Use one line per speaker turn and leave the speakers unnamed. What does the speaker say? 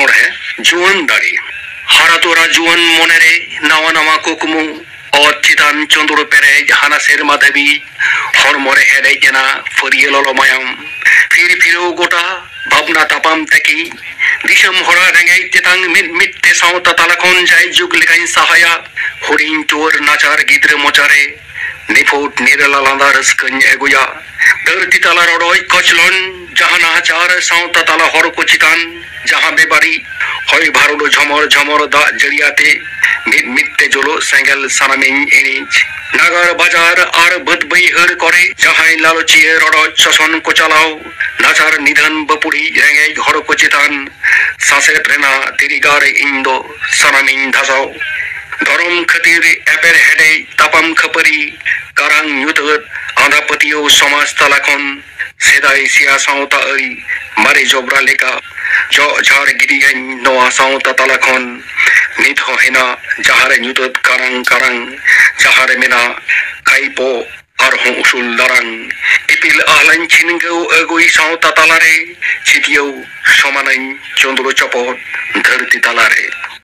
ᱚᱱᱚᱬᱦᱮ ᱡᱩᱣᱟᱹᱱ ᱫᱟᱲᱮ ᱦᱟᱨᱟ ᱛᱚᱨᱟ ᱡᱩᱣᱟᱹᱱ ᱢᱚᱱᱮᱨᱮ ᱱᱟᱣᱟ ᱱᱟᱣᱟ ᱠᱩᱠᱢᱩ ᱚᱛ ᱪᱮᱛᱟᱱ ᱪᱚᱸᱫᱽᱨᱚ ᱯᱮᱨᱮᱡ ᱦᱟᱱᱟ ᱥᱮᱨᱢᱟ ᱫᱷᱟᱹᱵᱤᱡ ᱦᱚᱲᱢᱚᱨᱮ ᱦᱮᱰᱮᱡ ᱮᱱᱟ ᱯᱷᱟᱹᱨᱭᱟᱹ ᱞᱚᱞᱚ ᱢᱟᱭᱟᱢ ᱯᱷᱤᱨ ᱯᱷᱤᱨᱟᱹᱣ ᱜᱚᱴᱟ ᱵᱷᱟᱵᱽᱱᱟ ᱛᱟᱯᱟᱢ ᱛᱮᱠᱤ ᱫᱤᱥᱚᱢ ᱦᱚᱲᱟᱜ ᱨᱮᱸᱜᱮᱡ ᱛᱮᱛᱟᱝ ᱢᱤᱫ ᱛᱮ ᱥᱟᱶᱛᱟ ᱛᱟᱞᱟ ᱠᱷᱚᱱ ᱡᱟᱭᱡᱩᱜᱽ ᱞᱮᱠᱟᱧ ᱥᱟᱦᱟᱭᱟ ᱦᱩᱰᱤᱧ ᱴᱩᱣᱟᱹᱨ ᱱᱟᱪᱟᱨ ᱜᱤᱫᱽᱨᱟᱹ ᱢᱚᱪᱟᱨᱮ ᱱᱤᱯᱷᱩᱴ ᱱᱤᱨᱟᱹᱞᱟ ᱞᱟᱸᱫᱟ ᱨᱟᱹᱥᱠᱟᱹᱧ ᱟᱹᱜᱩᱭᱟ ᱫᱷᱟᱹᱨᱛᱤ ᱛᱟᱞᱟ ᱨᱚᱰᱚᱡ ᱠᱚᱪᱞᱚᱱ ᱡᱟᱦᱟᱸ ᱱᱟᱦᱟᱪᱟᱨ ᱥᱟᱶᱛᱟ ᱛᱟᱞᱟ ᱦᱚᱲ ᱠᱚ ᱪᱮᱛᱟᱱ ᱡᱟᱦᱟᱸ ᱵᱮᱵᱟᱹᱲᱤᱡ ᱦᱚᱭ ᱵᱷᱟᱨᱚᱰ ঝমর ঝমর ᱫᱟᱜ ᱡᱟᱹᱲᱤᱭᱟᱛᱮ ᱢᱤᱫ ᱛᱮ ᱡᱩᱞᱩᱜ ᱥᱮᱸᱜᱮᱞ ᱥᱟᱱᱟᱢᱤᱧ ᱤᱬᱤᱡ নাগার বাজার আর বাদ বৈহর করে যাহাই লালচিয়ে রড়জ শোষণ কো চালাও নাচার নিধন বপুড়ি রেঙেজ হড় কো চেতান সাসেট রেনা তিরিগার ইন্দো সানামিন ধাসাও ধরম খাতির এপের হেডে তাপাম খাপারি কারাং nyutat আঁধা পাতিও সমাজ তালাখন সেদাই সিয়া সাঁওতা আরি মারে জবরা লেকা ঝড় গিরিয়াñ নোয়া সাঁওতা তালাখন নিত হেনা যাহারে nyutat কারাং কারাং যাহারে মেনা কাইপো arhong usul larang ipil ahlan chiningau agui saঁওতা তালারে ছিটিয়েও সমানাই চন্দ্র চপট ধরতি তালারে